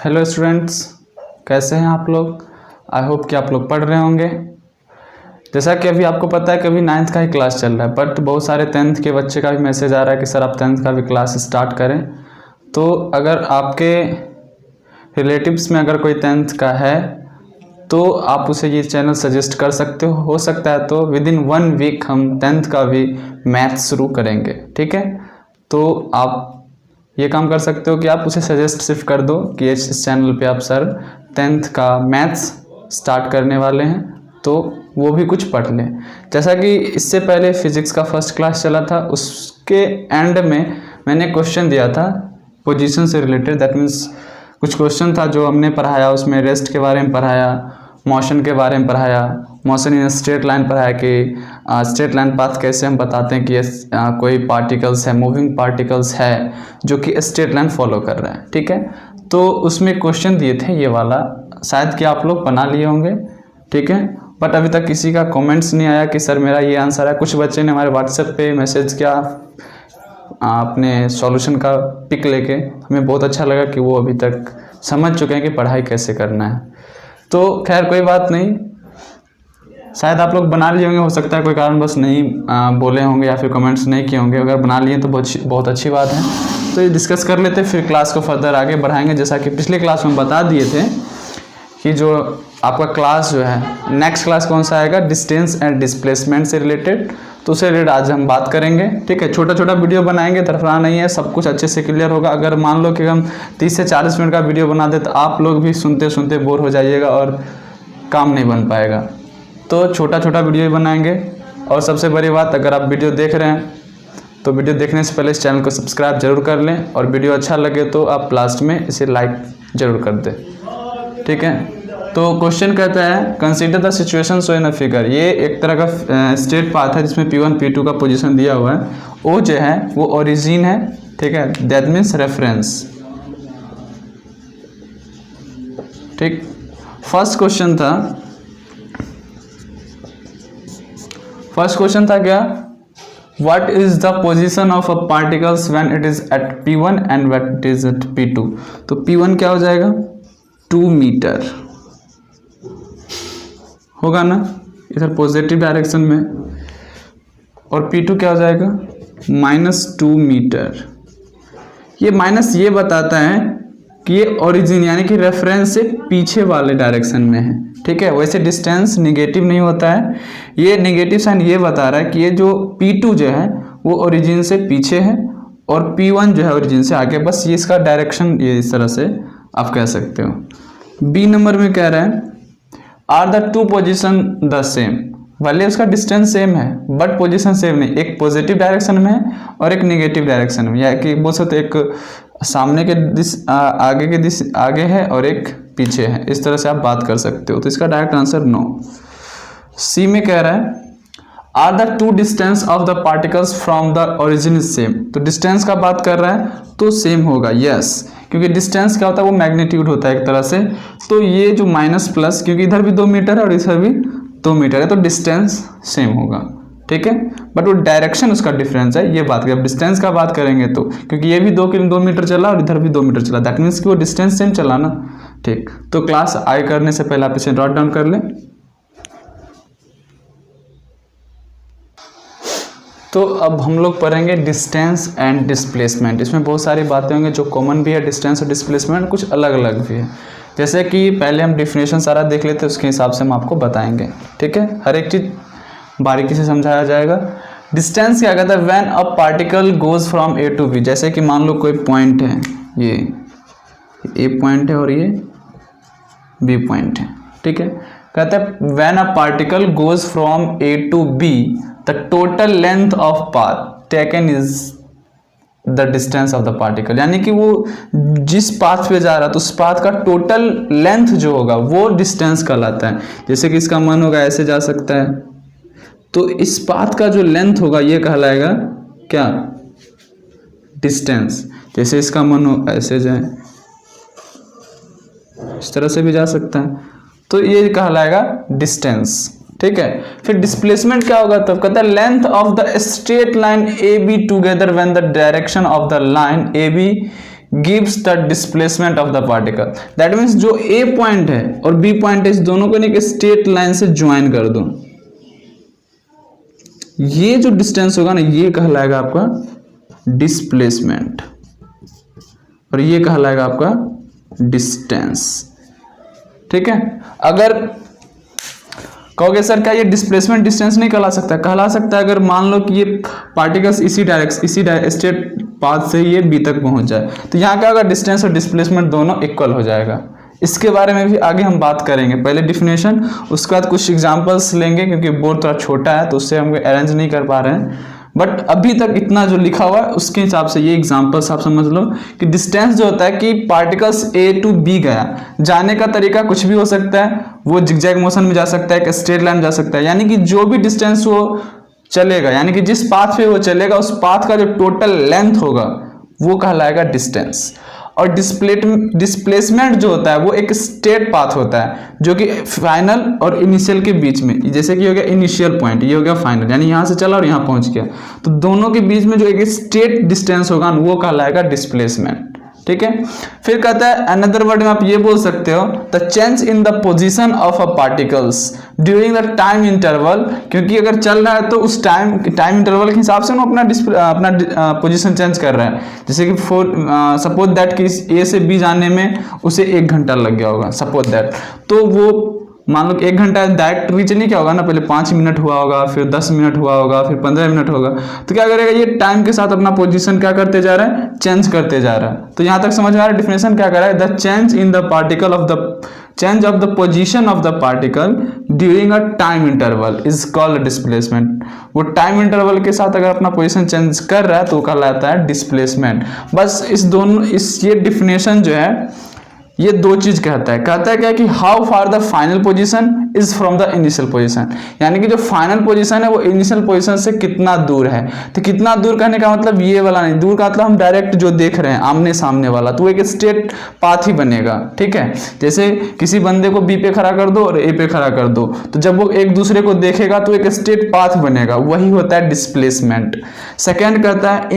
Hello students, कैसे हैं आप लोग। आई होप कि आप लोग पढ़ रहे होंगे। जैसा कि अभी आपको पता है कि अभी 9th का ही क्लास चल रहा है, बट बहुत सारे 10th के बच्चे का भी मैसेज आ रहा है कि सर आप 10th का भी क्लास स्टार्ट करें। तो अगर आपके रिलेटिव्स में अगर कोई 10th का है तो आप उसे ये चैनल सजेस्ट कर सकते हो सकता है तो विद इन 1 वीक हम 10th का भी मैथ शुरू करेंगे। ठीक है, तो आप ये काम कर सकते हो कि आप उसे सजेस्ट सिर्फ कर दो कि इस चैनल पे आप सर 10th का मैथ्स स्टार्ट करने वाले हैं, तो वो भी कुछ पढ़ लें। जैसा कि इससे पहले फिजिक्स का फर्स्ट क्लास चला था, उसके एंड में मैंने क्वेश्चन दिया था पोजीशन से रिलेटेड। दैट मीन्स कुछ क्वेश्चन था जो हमने पढ़ाया, उसमें रेस्ट के बारे में पढ़ाया, मोशन के बारे में पढ़ाया, मोशन इन स्ट्रेट लाइन पढ़ाया कि स्ट्रेट लाइन पाथ कैसे हम बताते हैं कि कोई पार्टिकल्स है, मूविंग पार्टिकल्स है जो कि स्ट्रेट लाइन फॉलो कर रहा है। ठीक है, तो उसमें क्वेश्चन दिए थे ये वाला, शायद कि आप लोग बना लिए होंगे। ठीक है, बट अभी तक किसी का कमेंट्स नहीं आया कि सर मेरा ये आंसर है। कुछ बच्चे ने हमारे व्हाट्सएप पे मैसेज किया अपने सॉल्यूशन का पिक लेके, हमें बहुत अच्छा लगा कि वो अभी तक समझ चुके हैं कि पढ़ाई कैसे करना है। तो खैर कोई बात नहीं, शायद आप लोग बना लिए होंगे, हो सकता है कोई कारणवश नहीं बोले होंगे या फिर कमेंट्स नहीं किए होंगे। अगर बना लिए तो बहुत अच्छी बात है। तो ये डिस्कस कर लेते, फिर क्लास को फर्दर आगे बढ़ाएंगे। जैसा कि पिछले क्लास में बता दिए थे कि जो आपका क्लास जो है नेक्स्ट क्लास कौन सा आएगा, डिस्टेंस एंड डिस्प्लेसमेंट से रिलेटेड, तो उससे रिलेटेड आज हम बात करेंगे। ठीक है, छोटा छोटा वीडियो बनाएंगे, तरफड़ा नहीं है, सब कुछ अच्छे से क्लियर होगा। अगर मान लो कि हम 30 से 40 मिनट का वीडियो बना दे तो आप लोग भी सुनते सुनते बोर हो जाइएगा और काम नहीं बन पाएगा। तो छोटा छोटा वीडियो बनाएंगे। और सबसे बड़ी बात, अगर आप वीडियो देख रहे हैं तो वीडियो देखने से पहले इस चैनल को सब्सक्राइब जरूर कर लें, और वीडियो अच्छा लगे तो आप लास्ट में इसे लाइक जरूर कर दें। ठीक है, तो क्वेश्चन कहता है consider the situation so in a figure. ये एक तरह का स्ट्रेट पाथ है जिसमें P1 P2 का पोजीशन दिया हुआ है। ओ जो है वो ओरिजिन है। ठीक है, दैट मीन्स रेफरेंस। ठीक, फर्स्ट क्वेश्चन था क्या, what is the position of a particles when it is at P1 and when it is at P2। तो P1 क्या हो जाएगा, 2 मीटर होगा ना, इधर पॉजिटिव डायरेक्शन में, और P2 क्या हो जाएगा, -2 मीटर। ये माइनस ये बताता है कि ये ओरिजिन यानी कि रेफरेंस से पीछे वाले डायरेक्शन में है। ठीक है, वैसे डिस्टेंस निगेटिव नहीं होता है, ये नेगेटिव साइन ये बता रहा है कि ये जो P2 जो है वो ओरिजिन से पीछे है और P1 जो है ओरिजिन से आगे। बस ये इसका डायरेक्शन ये इस तरह से आप कह सकते हो। बी नंबर में कह रहा है are the two position the same. भले उसका डिस्टेंस सेम है बट पोजीशन सेम नहीं, एक पॉजिटिव डायरेक्शन में है और एक नेगेटिव डायरेक्शन में, या कि बोल सकते एक सामने के दिश आगे के दिश आगे है और एक पीछे है। इस तरह से आप बात कर सकते हो। तो इसका डायरेक्ट आंसर नो। सी में कह रहा है are the two distance of the particles from the origin is same. तो डिस्टेंस का बात कर रहा है तो सेम होगा, यस, क्योंकि डिस्टेंस क्या होता है वो मैग्नीट्यूड होता है एक तरह से। तो ये जो माइनस प्लस, क्योंकि इधर भी 2 मीटर है और इधर भी 2 मीटर है, तो डिस्टेंस सेम होगा। ठीक है, बट वो डायरेक्शन उसका डिफरेंस है, ये बात जब डिस्टेंस का बात करेंगे तो, क्योंकि ये भी 2 मीटर चला और इधर भी 2 मीटर चला, दैट मीन्स कि वो डिस्टेंस सेम चला ना। ठीक, तो क्लास आगे करने से पहले आप इसे नोट डाउन कर लें। तो अब हम लोग पढ़ेंगे डिस्टेंस एंड डिस्प्लेसमेंट। इसमें बहुत सारी बातें होंगी जो कॉमन भी है, डिस्टेंस और डिस्प्लेसमेंट कुछ अलग अलग भी है। जैसे कि पहले हम डिफिनेशन सारा देख लेते हैं, उसके हिसाब से हम आपको बताएंगे। ठीक है, हर एक चीज़ बारीकी से समझाया जाएगा। डिस्टेंस क्या कहता है, when a particle goes from A to B. जैसे कि मान लो कोई पॉइंट है, ये ए पॉइंट है और ये बी पॉइंट है। ठीक है, कहता है when a particle goes from A to B the total length of path taken is the distance of the particle. यानी कि वो जिस पाथ पे जा रहा है तो उस पाथ का टोटल लेंथ जो होगा वो डिस्टेंस कहलाता है। जैसे कि इसका मन होगा ऐसे जा सकता है, तो इस पाथ का जो लेंथ होगा ये कहलाएगा क्या, डिस्टेंस। जैसे इसका मन हो ऐसे जाए, इस तरह से भी जा सकता है, तो ये कहलाएगा डिस्टेंस। ठीक है, फिर डिस्प्लेसमेंट क्या होगा, तब कहता है length of the straight line A B together when the direction of the line A B gives the displacement of the particle. That means जो ए पॉइंट है और बी पॉइंट है, इस दोनों को एक स्ट्रेट लाइन से ज्वाइन कर दो, ये जो डिस्टेंस होगा ना, ये कहलाएगा आपका डिस्प्लेसमेंट और ये कहलाएगा आपका डिस्टेंस। ठीक है, अगर कहोगे सर क्या ये डिस्प्लेसमेंट डिस्टेंस नहीं कहला सकता? कहला सकता है, अगर मान लो कि ये पार्टिकल्स इसी स्ट्रेट पाथ से ये बी तक पहुंच जाए, तो यहाँ क्या होगा, डिस्टेंस और डिस्प्लेसमेंट दोनों इक्वल हो जाएगा। इसके बारे में भी आगे हम बात करेंगे, पहले डिफिनेशन, उसके बाद कुछ एग्जांपल्स लेंगे, क्योंकि बोर्ड थोड़ा छोटा है तो उससे हम अरेंज नहीं कर पा रहे हैं। बट अभी तक इतना जो लिखा हुआ है उसके हिसाब से ये एग्जांपल्स आप समझ लो कि डिस्टेंस जो होता है कि पार्टिकल्स ए टू बी गया, जाने का तरीका कुछ भी हो सकता है, वो जिगजैग मोशन में जा सकता है, एक स्ट्रेट लाइन जा सकता है, यानी कि जो भी डिस्टेंस वो चलेगा, यानी कि जिस पाथ पे वो चलेगा उस पाथ का जो टोटल लेंथ होगा वो कहलाएगा डिस्टेंस। और डिस्प्लेसमेंट जो होता है वो एक स्ट्रेट पाथ होता है जो कि फाइनल और इनिशियल के बीच में, जैसे कि हो गया इनिशियल पॉइंट, ये हो गया फाइनल, यानी यहाँ से चला और यहाँ पहुँच गया, तो दोनों के बीच में जो एक स्ट्रेट डिस्टेंस होगा वो कहलाएगा डिस्प्लेसमेंट। ठीक है, फिर कहता है अनदर वर्ड में आप ये बोल सकते हो the change in the position of a particles during the time interval, क्योंकि अगर चल रहा है तो उस टाइम इंटरवल के हिसाब से वो अपना पोजीशन चेंज कर रहा है। जैसे कि सपोज दैट कि ए से बी जाने में उसे 1 घंटा लग गया होगा, सपोज दैट, तो वो मान लो कि 1 घंटा डायरेक्ट रीच नहीं क्या होगा ना, पहले 5 मिनट हुआ होगा, फिर 10 मिनट हुआ होगा, फिर 15 मिनट होगा, तो क्या करेगा ये टाइम के साथ अपना पोजीशन क्या करते जा रहा है, चेंज करते जा रहा है। तो यहाँ तक समझ में आ रहा है डिफिनेशन क्या कर रहा है, the change in the particle of the change of the position of the particle during a time interval is called displacement. वो टाइम इंटरवल के साथ अगर अपना पोजीशन चेंज कर रहा है तो कहलाता है डिस्प्लेसमेंट। बस ये डिफिनेशन जो है ये 2 चीज कहता है क्या कि how far the final position is from the initial position, यानी कि जो फाइनल पोजीशन है वो इनिशियल पोजीशन से कितना दूर है। तो कितना दूर कहने का मतलब ये वाला नहीं, दूर का मतलब हम डायरेक्ट जो देख रहे हैं आमने सामने वाला, तो एक स्ट्रेट पाथ ही बनेगा। ठीक है, जैसे किसी बंदे को बी पे खड़ा कर दो और ए पे खड़ा कर दो, तो जब वो एक दूसरे को देखेगा तो एक स्ट्रेट पाथ बनेगा, वही होता है डिस्प्लेसमेंट। सेकेंड कहता है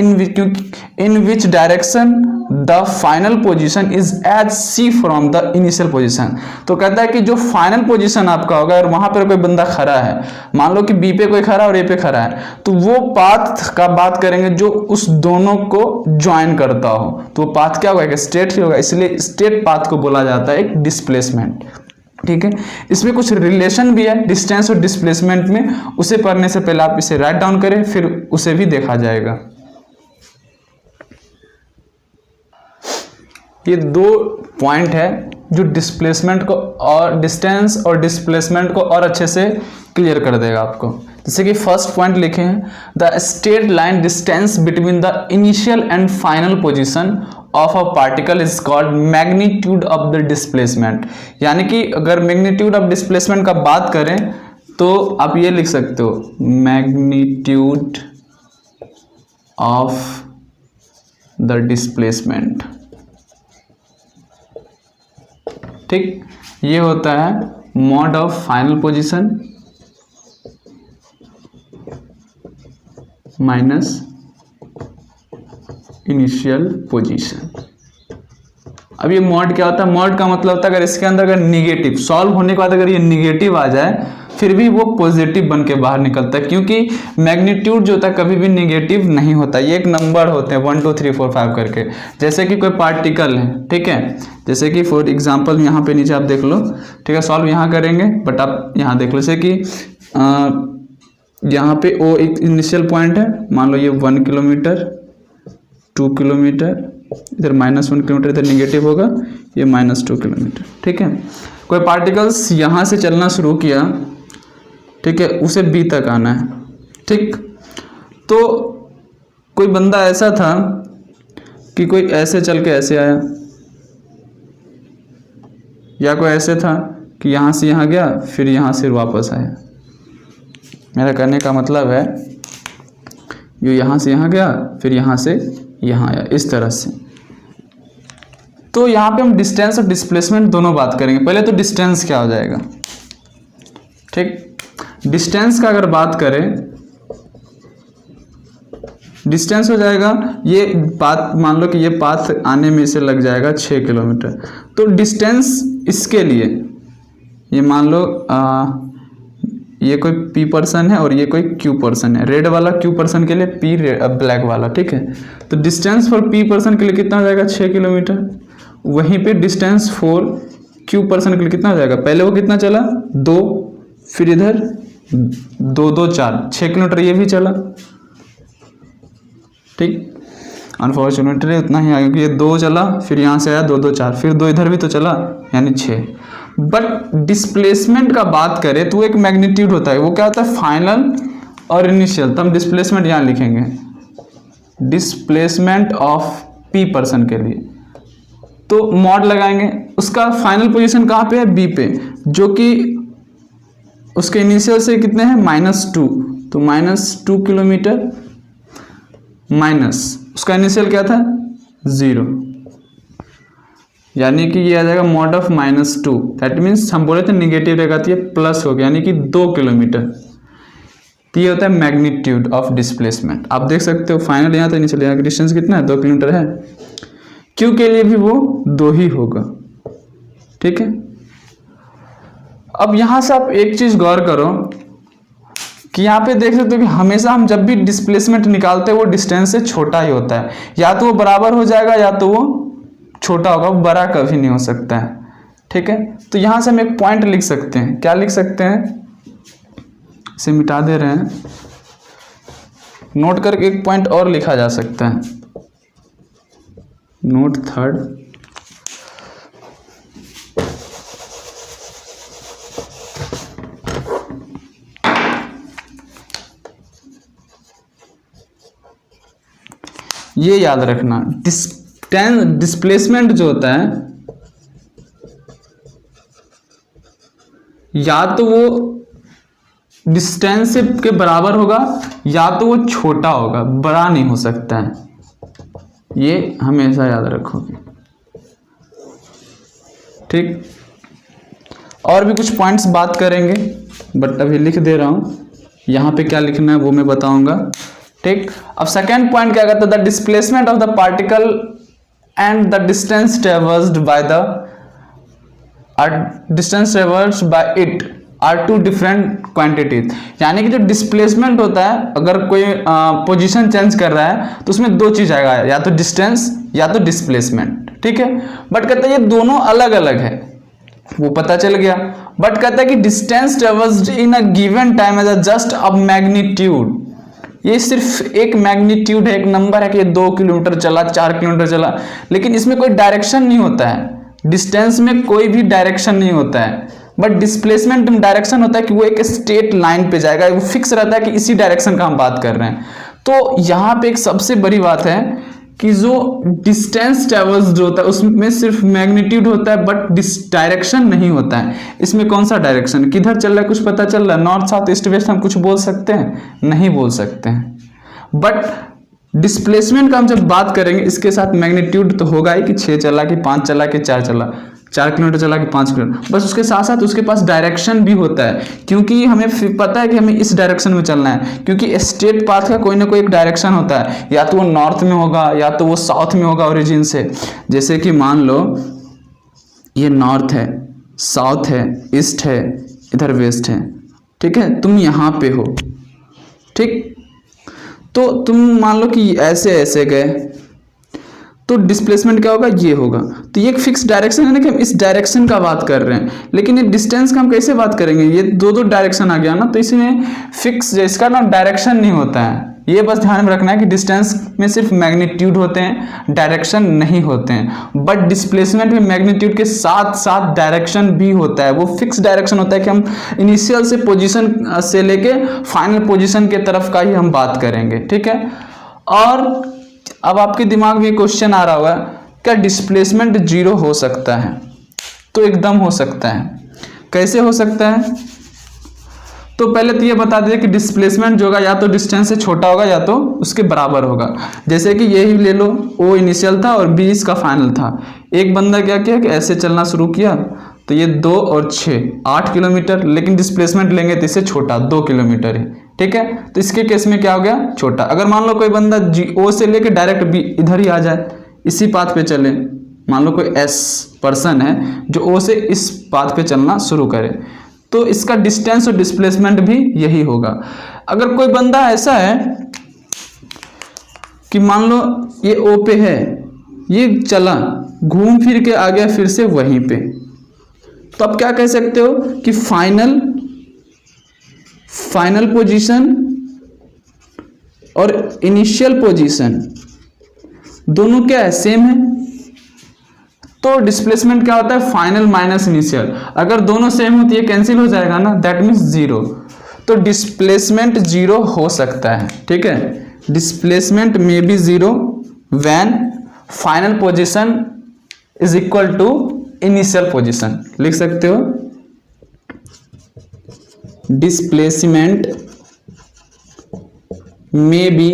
in which direction the final position is as see from the initial position. तो कहता है कि जो फाइनल पोजीशन आपका होगा और वहां पर कोई बंदा खड़ा है, मान लो कि बी पे कोई खड़ा और ए पे खड़ा है, तो वो पाथ का बात करेंगे जो उस दोनों को ज्वाइन करता हो, तो वो पाथ क्या होगा, एक स्ट्रेट ही होगा, इसलिए स्ट्रेट पाथ को बोला जाता है एक डिस्प्लेसमेंट। ठीक है, इसमें कुछ रिलेशन भी है डिस्टेंस और डिस्प्लेसमेंट में, उसे पढ़ने से पहले आप इसे राइट डाउन करें, फिर उसे भी देखा जाएगा। ये 2 पॉइंट है जो डिस्प्लेसमेंट को और डिस्टेंस और डिस्प्लेसमेंट को और अच्छे से क्लियर कर देगा आपको। जैसे कि फर्स्ट पॉइंट लिखे हैं, the straight line distance between the initial and final position of a particle is called magnitude of the displacement. यानी कि अगर मैग्नीट्यूड ऑफ डिस्प्लेसमेंट का बात करें तो आप ये लिख सकते हो, मैग्नीट्यूड ऑफ द डिस्प्लेसमेंट। ठीक, ये होता है mod of final position minus initial position. अब ये मॉड क्या होता है, मॉड का मतलब होता है अगर इसके अंदर अगर निगेटिव सॉल्व होने के बाद अगर ये निगेटिव आ जाए फिर भी वो पॉजिटिव बन के बाहर निकलता है, क्योंकि मैग्नीट्यूड जो होता है कभी भी निगेटिव नहीं होता, ये एक नंबर होते हैं 1 2 3 4 5 करके। जैसे कि कोई पार्टिकल है, ठीक है, जैसे कि फॉर एग्जांपल यहाँ पे नीचे आप देख लो, ठीक है, सॉल्व यहाँ करेंगे बट आप यहाँ देख लो, जैसे कि यहाँ पे ओ एक इनिशियल पॉइंट है, मान लो ये 1 किलोमीटर 2 किलोमीटर, इधर -1 किलोमीटर, इधर निगेटिव होगा, ये -2 किलोमीटर। ठीक है, कोई पार्टिकल्स यहाँ से चलना शुरू किया, ठीक है, उसे बी तक आना है। ठीक, तो कोई बंदा ऐसा था कि कोई ऐसे चल के ऐसे आया, या कोई ऐसे था कि यहाँ से यहाँ गया फिर यहाँ से वापस आया। मेरा कहने का मतलब है ये यहाँ से यहाँ गया फिर यहाँ से यहाँ आया, इस तरह से। तो यहाँ पे हम डिस्टेंस और डिस्प्लेसमेंट दोनों बात करेंगे। पहले तो डिस्टेंस क्या हो जाएगा, ठीक, डिस्टेंस का अगर बात करें, डिस्टेंस हो जाएगा, ये पाथ मान लो कि ये पाथ आने में इसे लग जाएगा 6 किलोमीटर। तो डिस्टेंस इसके लिए ये मान लो ये कोई पी पर्सन है और ये कोई क्यू पर्सन है। रेड वाला क्यू पर्सन के लिए, पी ब्लैक वाला, ठीक है। तो डिस्टेंस फॉर पी पर्सन के लिए कितना हो जाएगा 6 किलोमीटर। वहीं पे डिस्टेंस फॉर क्यू पर्सन के लिए कितना हो जाएगा, पहले वो कितना चला 2, फिर इधर 2 2 4 6 किलोमीटर ये भी चला, ठीक। अनफॉर्चुनेटली उतना ही आया कि ये 2 चला, फिर यहाँ से आया 2 2 4, फिर 2 इधर भी तो चला, यानी 6। बट डिस्प्लेसमेंट का बात करें तो एक मैग्नीट्यूड होता है, वो क्या होता है फाइनल और इनिशियल। तो हम डिस्प्लेसमेंट यहाँ लिखेंगे, डिस्प्लेसमेंट ऑफ पी पर्सन के लिए तो मॉड लगाएंगे। उसका फाइनल पोजीशन कहाँ पे है, बी पे, जो कि उसके इनिशियल से कितने हैं -2, तो -2 किलोमीटर माइनस उसका इनिशियल क्या था 0, यानी कि ये आ जाएगा मॉड ऑफ -2। दैट मीन्स हम बोले थे निगेटिव रहेगा तो ये प्लस हो गया, यानी कि 2 किलोमीटर। तो ये होता है मैग्नीट्यूड ऑफ डिस्प्लेसमेंट। आप देख सकते हो फाइनल यहाँ तो इनिशियल यहाँ की डिस्टेंस कितना है 2 किलोमीटर है, क्यू के लिए भी वो 2 ही होगा, ठीक है। अब यहाँ से आप एक चीज गौर करो कि यहाँ पे देख सकते हो कि हमेशा हम जब भी डिस्प्लेसमेंट निकालते हैं वो डिस्टेंस से छोटा ही होता है, या तो वो बराबर हो जाएगा या तो वो छोटा होगा, वो बड़ा कभी नहीं हो सकता है, ठीक है। तो यहाँ से हम एक पॉइंट लिख सकते हैं, क्या लिख सकते हैं, इसे मिटा दे रहे हैं, नोट करके एक पॉइंट और लिखा जा सकता है, नोट 3rd, ये याद रखना डिस्प्लेसमेंट जो होता है या तो वो डिस्टेंस के बराबर होगा या तो वो छोटा होगा, बड़ा नहीं हो सकता है, ये हमेशा याद रखोगे, ठीक। और भी कुछ पॉइंट्स बात करेंगे बट अभी लिख दे रहा हूं, यहां पे क्या लिखना है वो मैं बताऊंगा, ठीक। अब सेकेंड पॉइंट क्या कहता है, the displacement of the particle and the distance traversed by the distance traversed by it are 2 different quantities. यानी कि जो डिस्प्लेसमेंट होता है, अगर कोई पोजीशन चेंज कर रहा है तो उसमें 2 चीज आएगा, या तो डिस्टेंस या तो डिस्प्लेसमेंट, ठीक है। बट कहता है ये दोनों अलग अलग है, वो पता चल गया। बट कहता है कि distance traversed in a given time as just a magnitude, ये सिर्फ एक मैग्नीट्यूड है, एक नंबर है कि ये 2 किलोमीटर चला, 4 किलोमीटर चला, लेकिन इसमें कोई डायरेक्शन नहीं होता है, डिस्टेंस में कोई भी डायरेक्शन नहीं होता है। बट डिस्प्लेसमेंट में डायरेक्शन होता है कि वो एक स्ट्रेट लाइन पे जाएगा, वो फिक्स रहता है कि इसी डायरेक्शन का हम बात कर रहे हैं। तो यहाँ पे एक सबसे बड़ी बात है कि जो डिस्टेंस ट्रेवल्स जो होता है उसमें सिर्फ मैग्नीट्यूड होता है बट डायरेक्शन नहीं होता है। इसमें कौन सा डायरेक्शन किधर चल रहा है कुछ पता चल रहा है, नॉर्थ साउथ ईस्ट वेस्ट हम कुछ बोल सकते हैं, नहीं बोल सकते हैं। बट डिस्प्लेसमेंट का हम जब बात करेंगे इसके साथ मैग्नीट्यूड तो होगा ही कि 6 चला कि 5 चला कि 4 चला, 4 किलोमीटर चला कि 5 किलोमीटर, बस उसके साथ साथ उसके पास डायरेक्शन भी होता है, क्योंकि हमें पता है कि हमें इस डायरेक्शन में चलना है, क्योंकि स्ट्रेट पाथ का कोई ना कोई एक डायरेक्शन होता है, या तो वो नॉर्थ में होगा या तो वो साउथ में होगा ओरिजिन से। जैसे कि मान लो ये नॉर्थ है, साउथ है, ईस्ट है, इधर वेस्ट है, ठीक है, तुम यहाँ पे हो, ठीक। तो तुम मान लो कि ऐसे ऐसे गए तो डिस्प्लेसमेंट क्या होगा, ये होगा। तो ये एक फिक्स डायरेक्शन है ना कि हम इस डायरेक्शन का बात कर रहे हैं, लेकिन ये डिस्टेंस का हम कैसे बात करेंगे, ये 2 डायरेक्शन आ गया ना, तो इसमें फिक्स इसका ना डायरेक्शन नहीं होता है। ये बस ध्यान में रखना है कि डिस्टेंस में सिर्फ मैग्नीट्यूड होते हैं, डायरेक्शन नहीं होते हैं। बट डिस्प्लेसमेंट में मैग्नीट्यूड के साथ साथ डायरेक्शन भी होता है, वो फिक्स डायरेक्शन होता है कि हम इनिशियल से पोजीशन से लेके फाइनल पोजीशन के तरफ का ही हम बात करेंगे, ठीक है। और अब आपके दिमाग में क्वेश्चन आ रहा होगा, क्या डिस्प्लेसमेंट 0 हो सकता है? तो एकदम हो सकता है। कैसे हो सकता है? तो पहले तो ये बता दीजिए कि डिस्प्लेसमेंट जो होगा या तो डिस्टेंस से छोटा होगा या तो उसके बराबर होगा। जैसे कि यही ले लो, O इनिशियल था और B इसका फाइनल था। एक बंदा क्या किया कि ऐसे चलना शुरू किया, तो ये 2 और 6 8 किलोमीटर, लेकिन डिस्प्लेसमेंट लेंगे तो इससे छोटा 2 किलोमीटर है, ठीक है। तो इसके केस में क्या हो गया, छोटा। अगर मान लो कोई बंदा ओ से लेके डायरेक्ट बी इधर ही आ जाए, इसी पाथ पे चले, मान लो कोई एस पर्सन है जो ओ से इस पाथ पे चलना शुरू करे, तो इसका डिस्टेंस और डिस्प्लेसमेंट भी यही होगा। अगर कोई बंदा ऐसा है कि मान लो ये ओ पे है, ये चला घूम फिर के आ गया फिर से वहीं पे, तो आप क्या कह सकते हो कि फाइनल पोजीशन और इनिशियल पोजीशन दोनों क्या है, सेम है। तो डिस्प्लेसमेंट क्या होता है, फाइनल माइनस इनिशियल। अगर दोनों सेम होती है कैंसिल हो जाएगा ना, दैट मीन्स जीरो। तो डिस्प्लेसमेंट जीरो हो सकता है, ठीक है। डिस्प्लेसमेंट में be zero when final position is equal to initial position. लिख सकते हो डिस्प्लेसमेंट में be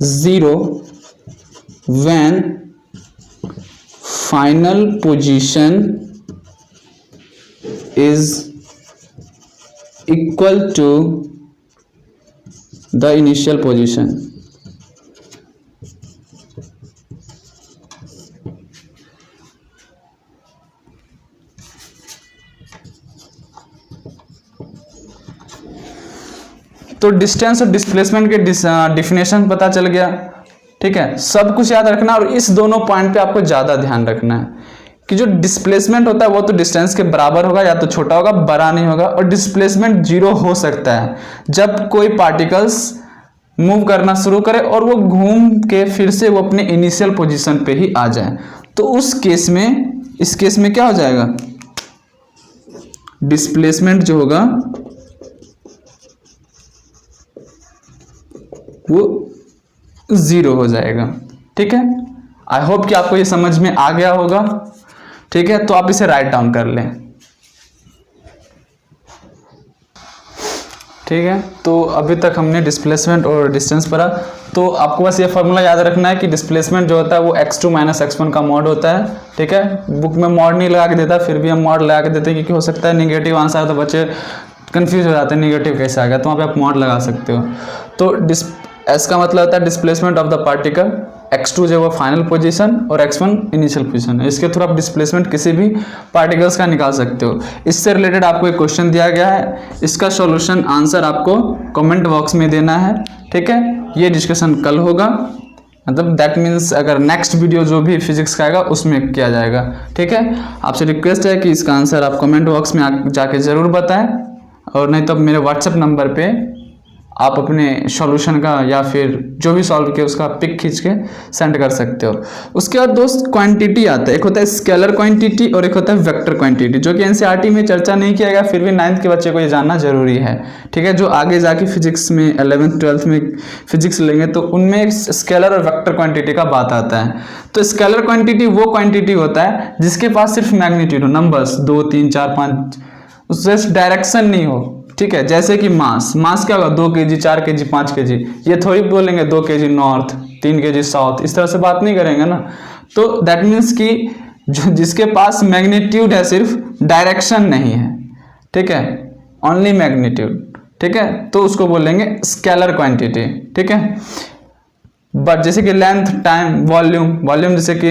zero when final position is equal to the initial position. तो डिस्टेंस और डिस्प्लेसमेंट के डिफिनेशन पता चल गया, ठीक है। सब कुछ याद रखना और इस दोनों पॉइंट पे आपको ज़्यादा ध्यान रखना है कि जो डिस्प्लेसमेंट होता है वो तो डिस्टेंस के बराबर होगा, या तो छोटा होगा, बड़ा नहीं होगा। और डिस्प्लेसमेंट जीरो हो सकता है जब कोई पार्टिकल्स मूव करना शुरू करे और वो घूम के फिर से वो अपने इनिशियल पोजीशन पे ही आ जाए। तो उस केस में, इस केस में क्या हो जाएगा, डिस्प्लेसमेंट जो होगा वो जीरो हो जाएगा, ठीक है। आई होप कि आपको ये समझ में आ गया होगा, ठीक है। तो आप इसे राइट डाउन कर लें, ठीक है। तो अभी तक हमने डिस्प्लेसमेंट और डिस्टेंस पढ़ा। तो आपको बस ये फॉर्मूला याद रखना है कि डिस्प्लेसमेंट जो होता है वो x2 माइनस x1 का मॉड होता है, ठीक है। बुक में मॉड नहीं लगा के देता, फिर भी हम मॉड लगा के देते हैं क्योंकि हो सकता है नेगेटिव आंसर है तो बच्चे कंफ्यूज हो जाते हैं, नेगेटिव कैसे आ गया, तो वहाँ पे आप मॉड लगा सकते हो। तो S का मतलब होता है displacement of the particle, x2 जो वो फाइनल पोजीशन और x1 इनिशियल पोजीशन है। इसके थ्रू आप डिस्प्लेसमेंट किसी भी पार्टिकल्स का निकाल सकते हो। इससे रिलेटेड आपको एक क्वेश्चन दिया गया है, इसका सॉल्यूशन आंसर आपको कमेंट बॉक्स में देना है, ठीक है। ये डिस्कशन कल होगा, मतलब दैट मीन्स अगर नेक्स्ट वीडियो जो भी फिजिक्स का आएगा उसमें किया जाएगा, ठीक है। आपसे रिक्वेस्ट है कि इसका आंसर आप कमेंट बॉक्स में जाके ज़रूर बताएं, और नहीं तो मेरे व्हाट्सएप नंबर पे आप अपने सॉल्यूशन का या फिर जो भी सॉल्व किया उसका पिक खींच के सेंड कर सकते हो। उसके बाद दोस्त क्वांटिटी आता है, एक होता है स्केलर क्वांटिटी और एक होता है वेक्टर क्वांटिटी, जो कि एनसीईआरटी में चर्चा नहीं किया गया, फिर भी 9th के बच्चे को ये जानना जरूरी है, ठीक है। जो आगे जाके फिजिक्स में 11th 12th में फिजिक्स लेंगे तो उनमें स्केलर और वेक्टर क्वांटिटी का बात आता है। तो स्केलर क्वांटिटी वो क्वांटिटी होता है जिसके पास सिर्फ मैग्नीट्यूड हो, नंबर्स 2 3 4 5, उससे डायरेक्शन नहीं हो, ठीक है। जैसे कि मास क्या होगा, 2 kg 4 kg 5 kg, ये थोड़ी बोलेंगे 2 kg नॉर्थ 3 kg साउथ, इस तरह से बात नहीं करेंगे ना। तो दैट मीन्स कि जो जिसके पास मैग्नीट्यूड है सिर्फ डायरेक्शन नहीं है, ठीक है, ओनली मैग्नीट्यूड, ठीक है, तो उसको बोलेंगे स्केलर क्वांटिटी, ठीक है। बट जैसे कि लेंथ, टाइम, वॉल्यूम जैसे कि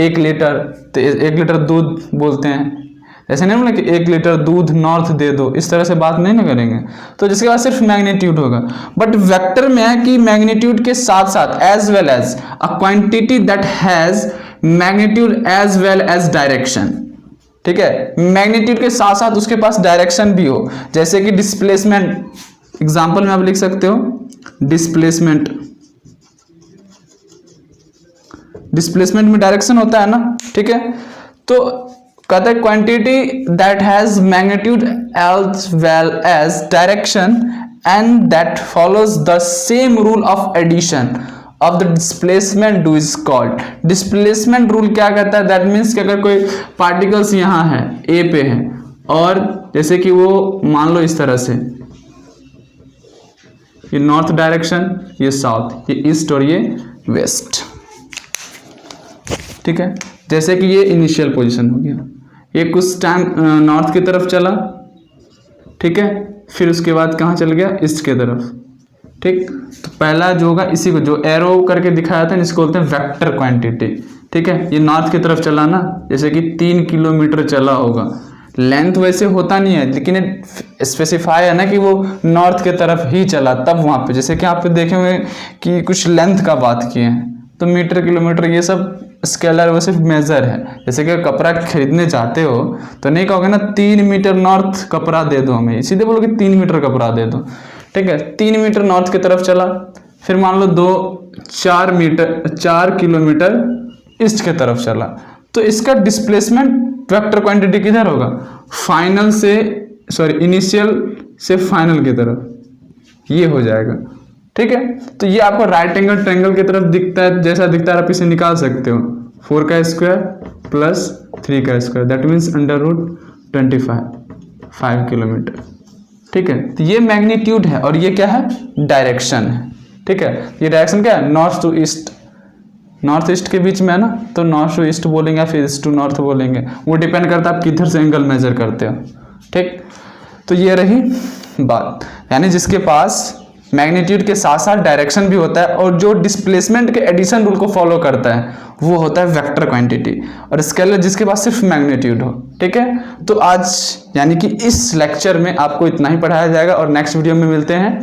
1 लीटर, तो 1 लीटर दूध बोलते हैं, ऐसे नहीं बोले कि 1 लीटर दूध नॉर्थ दे दो, इस तरह से बात नहीं ना करेंगे। तो जिसके बाद सिर्फ मैग्नीट्यूड होगा। बट वेक्टर में है कि मैग्नीट्यूड के साथ साथ as well as a quantity that has magnitude as well as direction, ठीक है। मैग्नीट्यूड के साथ साथ उसके पास डायरेक्शन भी हो, जैसे कि डिस्प्लेसमेंट, एग्जाम्पल में आप लिख सकते हो डिस्प्लेसमेंट में डायरेक्शन होता है ना, ठीक है। तो कहता है quantity that has magnitude as well as direction and that follows the same rule of addition of the displacement do is called. Displacement rule क्या कहता है, दैट मीन्स कि अगर कोई पार्टिकल्स यहाँ है, ए पे है, और जैसे कि वो मान लो इस तरह से, ये नॉर्थ डायरेक्शन, ये साउथ, ये ईस्ट और ये वेस्ट, ठीक है। जैसे कि ये इनिशियल पोजीशन हो गया, ये कुछ टाइम नॉर्थ की तरफ चला, ठीक है, फिर उसके बाद कहाँ चल गया, ईस्ट के तरफ। ठीक, तो पहला जो होगा इसी को जो एरो करके दिखाया था इसको बोलते हैं वेक्टर क्वांटिटी। ठीक है, ये नॉर्थ की तरफ चला ना, जैसे कि 3 किलोमीटर चला होगा। लेंथ वैसे होता नहीं है, लेकिन स्पेसिफाई है ना कि वो नॉर्थ के तरफ ही चला, तब वहाँ पे जैसे कि आप देखे हुए कि कुछ लेंथ का बात किए हैं, तो मीटर किलोमीटर ये सब स्केलर वो सिर्फ मेजर है। जैसे कि कपड़ा खरीदने जाते हो तो नहीं कहोगे ना 3 मीटर नॉर्थ कपड़ा दे दो हमें, सीधे बोलोगे 3 मीटर कपड़ा दे दो। ठीक है, 3 मीटर नॉर्थ की तरफ चला, फिर मान लो 4 किलोमीटर ईस्ट की तरफ चला, तो इसका डिस्प्लेसमेंट वेक्टर क्वांटिटी किधर होगा, इनिशियल से फाइनल की तरफ, ये हो जाएगा। ठीक है, तो ये आपको राइट एंगल ट्रायंगल की तरफ दिखता है, जैसा दिखता है आप इसे निकाल सकते हो, 4 का स्क्वायर प्लस 3 का स्क्वायर, दैट मीन्स √25, 5 किलोमीटर। ठीक है, तो ये मैग्नीट्यूड है और ये क्या है, डायरेक्शन है। ठीक है, ये डायरेक्शन क्या है, north to east, north east के बीच में है ना, तो नॉर्थ टू ईस्ट बोलेंगे या फिर ईस्ट टू नॉर्थ बोलेंगे, वो डिपेंड करता है आप किधर से एंगल मेजर करते हो। ठीक, तो ये रही बात, यानी जिसके पास मैग्नीट्यूड के साथ साथ डायरेक्शन भी होता है और जो डिस्प्लेसमेंट के एडिशन रूल को फॉलो करता है वो होता है वेक्टर क्वांटिटी, और स्केलर जिसके पास सिर्फ मैग्नीट्यूड हो। ठीक है, तो आज यानी कि इस लेक्चर में आपको इतना ही पढ़ाया जाएगा और नेक्स्ट वीडियो में मिलते हैं।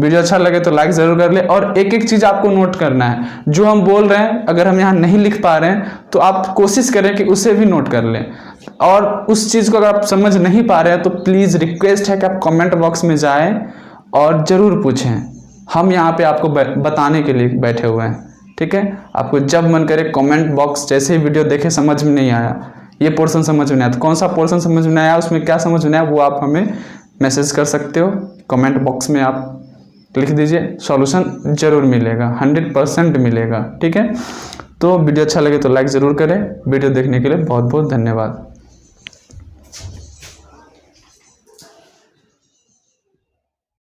वीडियो अच्छा लगे तो लाइक ज़रूर कर ले, और एक एक चीज़ आपको नोट करना है, जो हम बोल रहे हैं अगर हम यहाँ नहीं लिख पा रहे हैं तो आप कोशिश करें कि उसे भी नोट कर लें, और उस चीज़ को अगर आप समझ नहीं पा रहे हैं तो प्लीज़ रिक्वेस्ट है कि आप कमेंट बॉक्स में जाएँ और ज़रूर पूछें, हम यहाँ पे आपको बताने के लिए बैठे हुए हैं। ठीक है, आपको जब मन करे कमेंट बॉक्स, जैसे ही वीडियो देखे समझ में नहीं आया, ये पोर्शन समझ में नहीं आया, तो कौन सा पोर्शन समझ में आया, उसमें क्या समझ में आया, वो आप हमें मैसेज कर सकते हो, कमेंट बॉक्स में आप लिख दीजिए, सॉल्यूशन ज़रूर मिलेगा, 100% मिलेगा। ठीक है, तो वीडियो अच्छा लगे तो लाइक ज़रूर करें। वीडियो देखने के लिए बहुत बहुत धन्यवाद।